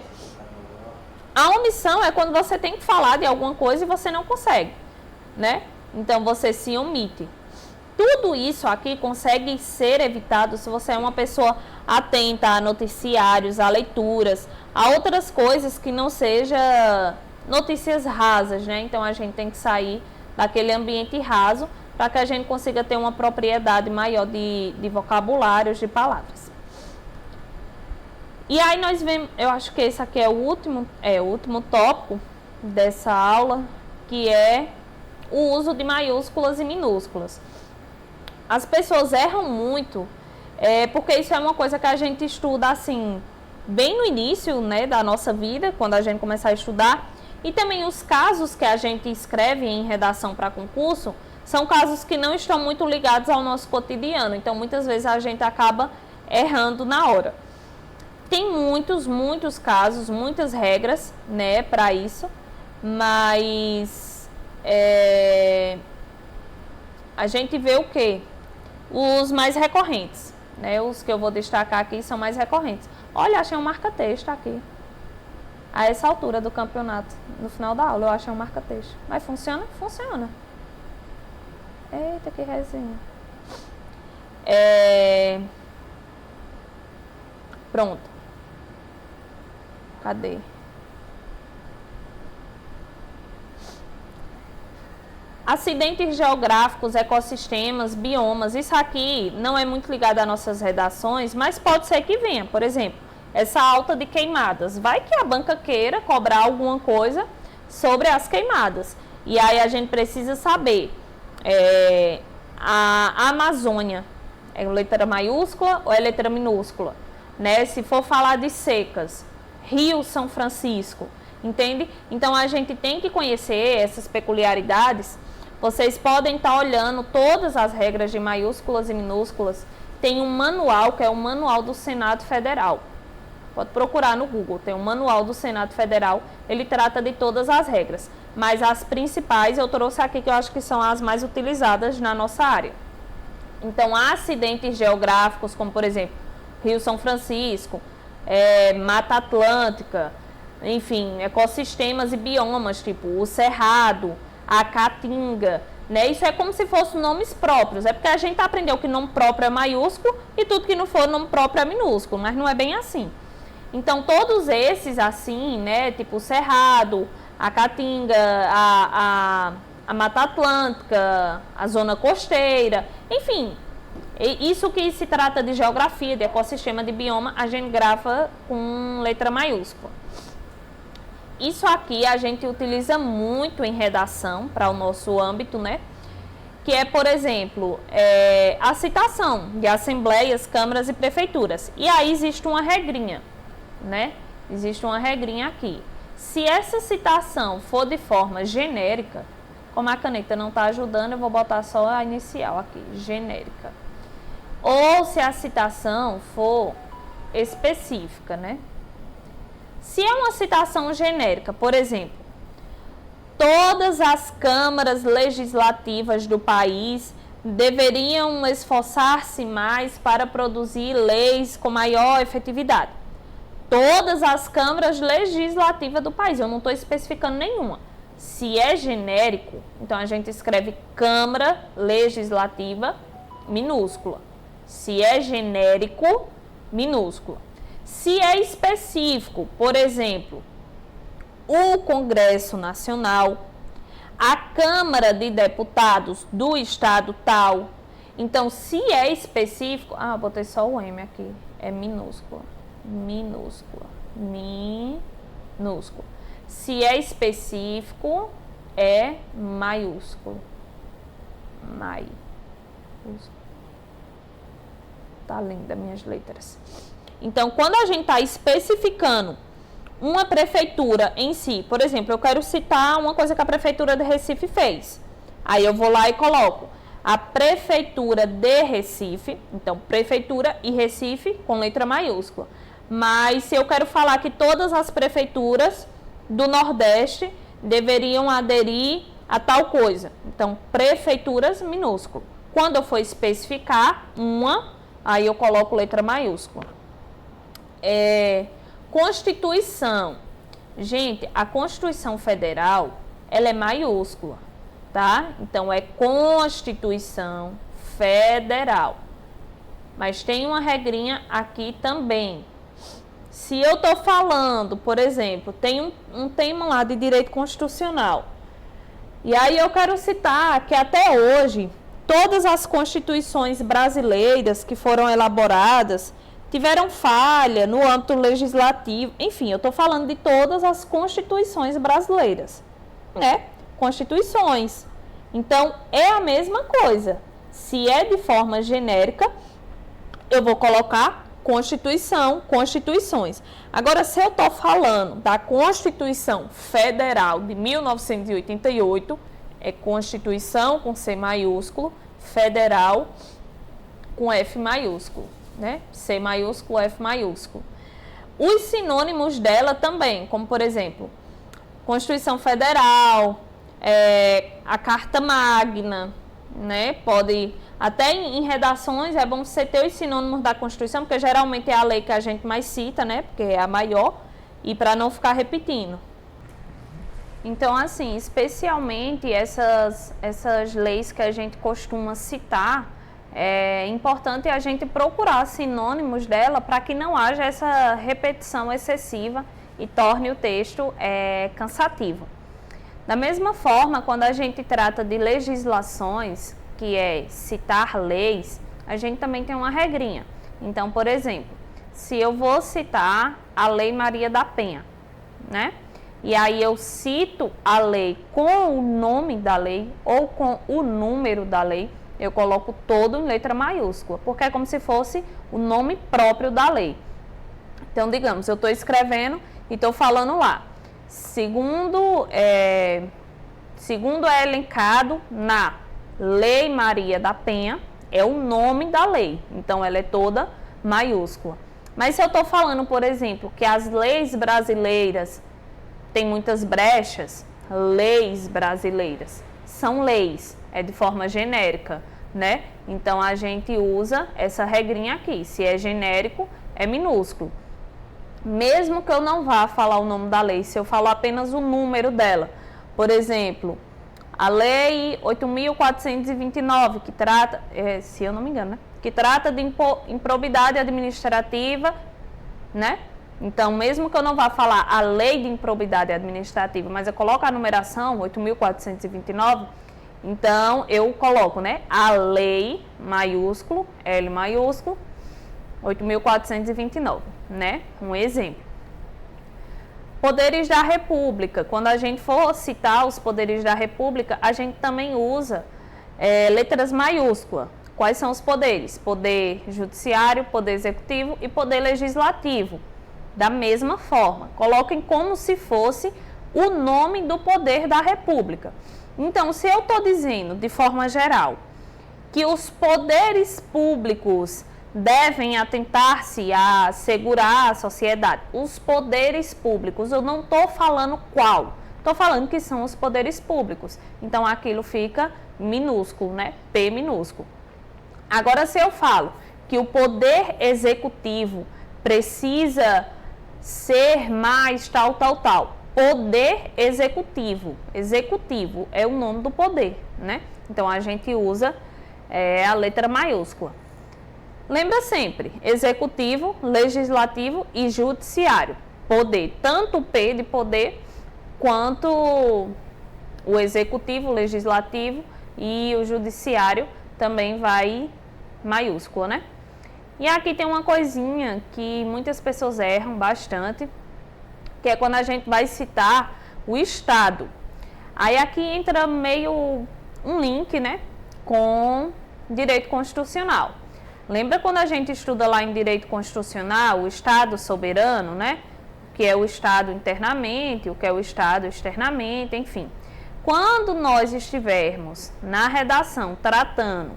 A omissão é quando você tem que falar de alguma coisa e você não consegue, né? Então, você se omite. Tudo isso aqui consegue ser evitado se você é uma pessoa atenta a noticiários, a leituras, a outras coisas que não seja notícias rasas, né? Então, a gente tem que sair daquele ambiente raso para que a gente consiga ter uma propriedade maior de vocabulários, de palavras. E aí nós vemos, eu acho que esse aqui é o último tópico dessa aula, que é o uso de maiúsculas e minúsculas. As pessoas erram muito, porque isso é uma coisa que a gente estuda assim, bem no início, né, da nossa vida, quando a gente começar a estudar, e também os casos que a gente escreve em redação para concurso, são casos que não estão muito ligados ao nosso cotidiano, então muitas vezes a gente acaba errando na hora. Tem muitos casos, muitas regras, né, para isso, mas a gente vê o quê? Os mais recorrentes, né, os que eu vou destacar aqui são mais recorrentes. Olha, achei um marca-texto aqui, a essa altura do campeonato, no final da aula eu achei um marca-texto. Mas funciona? Funciona. Eita, que resenha. Pronto. Cadê? Acidentes geográficos, ecossistemas, biomas. Isso aqui não é muito ligado às nossas redações, mas pode ser que venha. Por exemplo, essa alta de queimadas. Vai que a banca queira cobrar alguma coisa sobre as queimadas. E aí a gente precisa saber... a Amazônia é letra maiúscula ou é letra minúscula, né? Se for falar de secas, Rio São Francisco, entende? Então a gente tem que conhecer essas peculiaridades. Vocês podem estar olhando todas as regras de maiúsculas e minúsculas. Tem um manual que é o Manual do Senado Federal. Pode procurar no Google, tem um Manual do Senado Federal, ele trata de todas as regras. Mas as principais eu trouxe aqui, que eu acho que são as mais utilizadas na nossa área. Então, há acidentes geográficos, como por exemplo, Rio São Francisco, Mata Atlântica, enfim, ecossistemas e biomas, tipo o Cerrado, a Caatinga, né? Isso é como se fossem nomes próprios, é porque a gente aprendeu que nome próprio é maiúsculo e tudo que não for nome próprio é minúsculo, mas não é bem assim. Então, todos esses assim, né, tipo o Cerrado, a Caatinga, a Mata Atlântica, a zona costeira, enfim, isso que se trata de geografia, de ecossistema, de bioma, a gente grava com letra maiúscula. Isso aqui a gente utiliza muito em redação para o nosso âmbito, né? Que é, por exemplo, a citação de assembleias, câmaras e prefeituras. E aí existe uma regrinha, né? Existe uma regrinha aqui. Se essa citação for de forma genérica, como a caneta não está ajudando, eu vou botar só a inicial aqui, genérica. Ou se a citação for específica, né? Se é uma citação genérica, por exemplo, todas as câmaras legislativas do país deveriam esforçar-se mais para produzir leis com maior efetividade. Todas as câmaras legislativas do país, eu não estou especificando nenhuma. Se é genérico, então a gente escreve Câmara Legislativa minúscula. Se é genérico, minúscula. Se é específico, por exemplo, o Congresso Nacional, a Câmara de Deputados do Estado tal. Então, se é específico... Ah, botei só o M aqui. É minúscula. Minúscula. Minúscula. Se é específico, é maiúsculo. Maiúsculo. Tá linda minhas letras. Então, quando a gente está especificando uma prefeitura em si, por exemplo, eu quero citar uma coisa que a Prefeitura de Recife fez. Aí eu vou lá e coloco a Prefeitura de Recife, então Prefeitura e Recife com letra maiúscula. Mas se eu quero falar que todas as prefeituras do Nordeste deveriam aderir a tal coisa, então prefeituras minúsculo. Quando eu for especificar uma, aí eu coloco letra maiúscula. Constituição. Gente, a Constituição Federal, ela é maiúscula, tá? Então, é Constituição Federal. Mas tem uma regrinha aqui também. Se eu tô falando, por exemplo, tem um tema lá de direito constitucional. E aí eu quero citar que até hoje, todas as constituições brasileiras que foram elaboradas tiveram falha no âmbito legislativo. Enfim, eu estou falando de todas as constituições brasileiras, né? Constituições. Então, é a mesma coisa. Se é de forma genérica, eu vou colocar Constituição, constituições. Agora, se eu estou falando da Constituição Federal de 1988, é Constituição com C maiúsculo, Federal com F maiúsculo, né? C maiúsculo, F maiúsculo. Os sinônimos dela também, como por exemplo, Constituição Federal, a Carta Magna, né? Pode, até em redações é bom você ter os sinônimos da Constituição, porque geralmente é a lei que a gente mais cita, né? Porque é a maior, e para não ficar repetindo. Então, assim, especialmente essas leis que a gente costuma citar, é importante a gente procurar sinônimos dela para que não haja essa repetição excessiva e torne o texto cansativo. Da mesma forma, quando a gente trata de legislações, que é citar leis, a gente também tem uma regrinha. Então, por exemplo, se eu vou citar a Lei Maria da Penha, né? E aí eu cito a lei com o nome da lei ou com o número da lei, eu coloco todo em letra maiúscula, porque é como se fosse o nome próprio da lei. Então, digamos, eu estou escrevendo e estou falando lá, segundo é elencado na Lei Maria da Penha, é o nome da lei, então ela é toda maiúscula. Mas se eu estou falando, por exemplo, que as leis brasileiras têm muitas brechas, leis brasileiras são leis, é de forma genérica, né? Então a gente usa essa regrinha aqui, se é genérico, é minúsculo. Mesmo que eu não vá falar o nome da lei, se eu falar apenas o número dela, por exemplo, a Lei 8.429, que trata, se eu não me engano, né? Que trata de improbidade administrativa, né? Então, mesmo que eu não vá falar a Lei de Improbidade Administrativa, mas eu coloco a numeração 8.429, então eu coloco, né? A Lei maiúsculo, L maiúsculo, 8.429, né? Um exemplo. Poderes da República. Quando a gente for citar os poderes da República, a gente também usa letras maiúsculas. Quais são os poderes? Poder judiciário, poder executivo e poder legislativo. Da mesma forma, coloquem como se fosse o nome do poder da República. Então, se eu estou dizendo, de forma geral, que os poderes públicos devem atentar-se a assegurar a sociedade, os poderes públicos, eu não estou falando qual, estou falando que são os poderes públicos. Então, aquilo fica minúsculo, né? P minúsculo. Agora, se eu falo que o poder executivo precisa ser mais tal, poder executivo. Executivo é o nome do poder, né? Então, a gente usa a letra maiúscula. Lembra sempre, executivo, legislativo e judiciário. Poder, tanto o P de poder, quanto o executivo, o legislativo e o judiciário também vai maiúscula, né? E aqui tem uma coisinha que muitas pessoas erram bastante, que é quando a gente vai citar o Estado. Aí aqui entra meio um link, né, com direito constitucional. Lembra quando a gente estuda lá em direito constitucional o Estado soberano, né? O que é o Estado internamente, o que é o Estado externamente, enfim. quando nós estivermos na redação tratando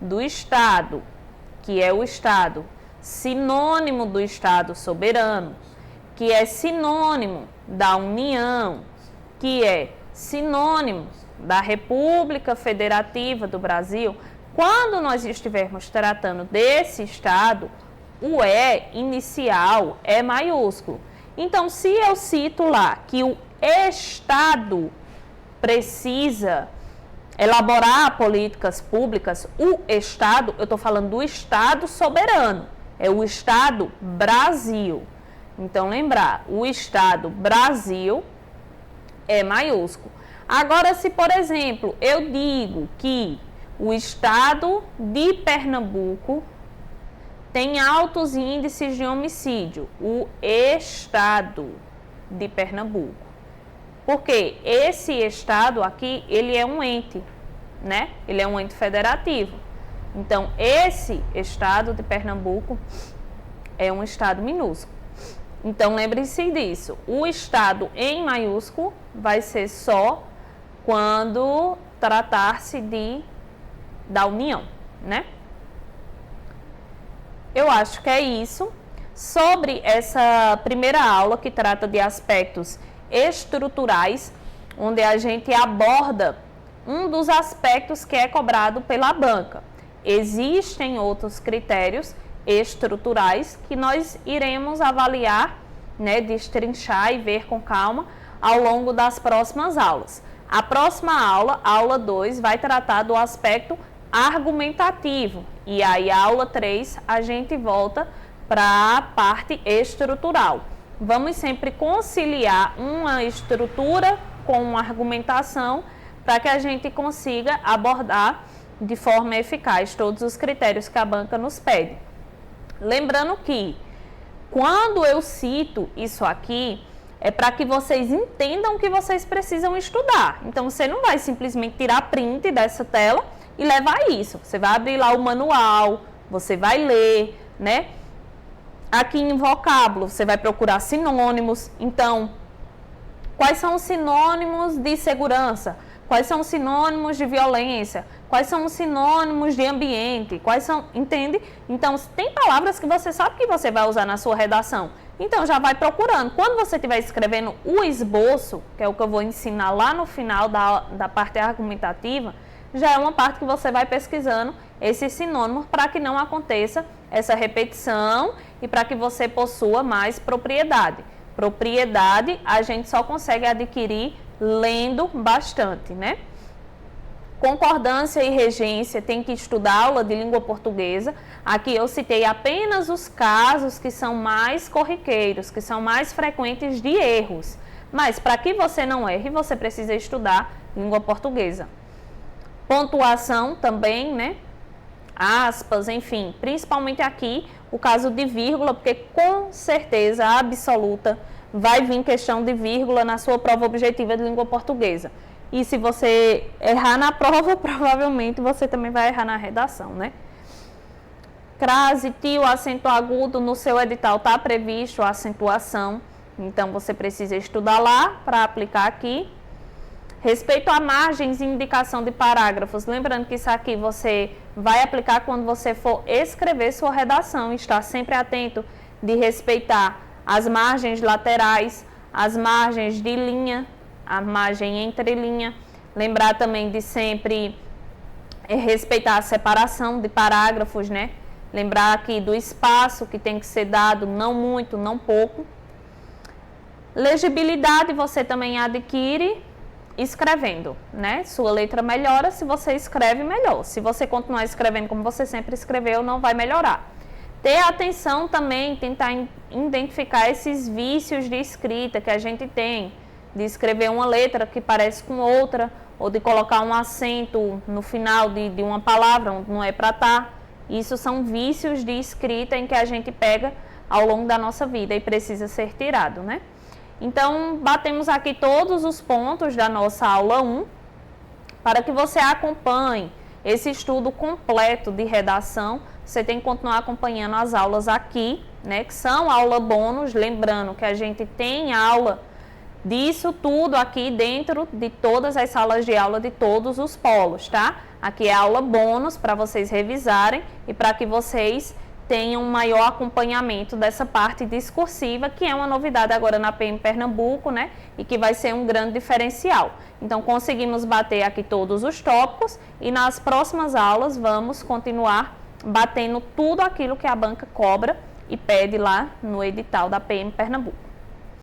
do Estado, que é o Estado sinônimo do Estado soberano, que é sinônimo da União, que é sinônimo da República Federativa do Brasil, quando nós estivermos tratando desse Estado, o E inicial é maiúsculo. Então, se eu cito lá que o Estado precisa elaborar políticas públicas, o Estado, eu estou falando do Estado soberano, é o Estado Brasil. Então, lembrar, o Estado Brasil é maiúsculo. Agora, se, por exemplo, eu digo que o Estado de Pernambuco tem altos índices de homicídio, o Estado de Pernambuco. Porque esse Estado aqui, ele é um ente, né? Ele é um ente federativo. Então, esse Estado de Pernambuco é um Estado minúsculo. Então, lembre-se disso. O Estado em maiúsculo vai ser só quando tratar-se da União, né? Eu acho que é isso. Sobre essa primeira aula que trata de aspectos estruturais, onde a gente aborda um dos aspectos que é cobrado pela banca. Existem outros critérios estruturais que nós iremos avaliar, né, destrinchar e ver com calma ao longo das próximas aulas. A próxima aula, a aula 2, vai tratar do aspecto argumentativo. E aí, a aula 3, a gente volta para a parte estrutural. Vamos sempre conciliar uma estrutura com uma argumentação para que a gente consiga abordar de forma eficaz todos os critérios que a banca nos pede. Lembrando que, quando eu cito isso aqui, é para que vocês entendam que vocês precisam estudar. Então, você não vai simplesmente tirar print dessa tela e levar isso. Você vai abrir lá o manual, você vai ler, né? Aqui em vocábulo, você vai procurar sinônimos. Então, quais são os sinônimos de segurança? Quais são os sinônimos de violência? Quais são os sinônimos de ambiente? Quais são, entende? Então, tem palavras que você sabe que você vai usar na sua redação. Então, já vai procurando. Quando você estiver escrevendo o esboço, que é o que eu vou ensinar lá no final da parte argumentativa, já é uma parte que você vai pesquisando esses sinônimos para que não aconteça essa repetição e para que você possua mais propriedade. Propriedade a gente só consegue adquirir lendo bastante, né? Concordância e regência, tem que estudar aula de língua portuguesa. Aqui eu citei apenas os casos que são mais corriqueiros, que são mais frequentes de erros. Mas para que você não erre, você precisa estudar língua portuguesa. Pontuação também, né? Aspas, enfim, principalmente aqui o caso de vírgula, porque com certeza absoluta vai vir questão de vírgula na sua prova objetiva de língua portuguesa. E se você errar na prova, provavelmente você também vai errar na redação, né? Crase, tio, acento agudo, no seu edital está previsto a acentuação, então você precisa estudar lá para aplicar aqui. Respeito a margens e indicação de parágrafos, lembrando que isso aqui você vai aplicar quando você for escrever sua redação, estar sempre atento de respeitar as margens laterais, as margens de linha, a margem entre linha, lembrar também de sempre respeitar a separação de parágrafos, né? Lembrar aqui do espaço que tem que ser dado, não muito, não pouco. Legibilidade você também adquire escrevendo, né? Sua letra melhora se você escreve melhor. Se você continuar escrevendo como você sempre escreveu, não vai melhorar. Ter atenção também, tentar identificar esses vícios de escrita que a gente tem, de escrever uma letra que parece com outra, ou de colocar um acento no final de uma palavra onde não é para estar. Isso são vícios de escrita em que a gente pega ao longo da nossa vida e precisa ser tirado, né? Então, batemos aqui todos os pontos da nossa aula 1, para que você acompanhe esse estudo completo de redação. Você tem que continuar acompanhando as aulas aqui, né, que são aula bônus, lembrando que a gente tem aula disso tudo aqui dentro de todas as salas de aula de todos os polos, tá? Aqui é aula bônus para vocês revisarem e para que vocês tenham um maior acompanhamento dessa parte discursiva, que é uma novidade agora na PM Pernambuco, né? E que vai ser um grande diferencial. Então, conseguimos bater aqui todos os tópicos e nas próximas aulas vamos continuar batendo tudo aquilo que a banca cobra e pede lá no edital da PM Pernambuco.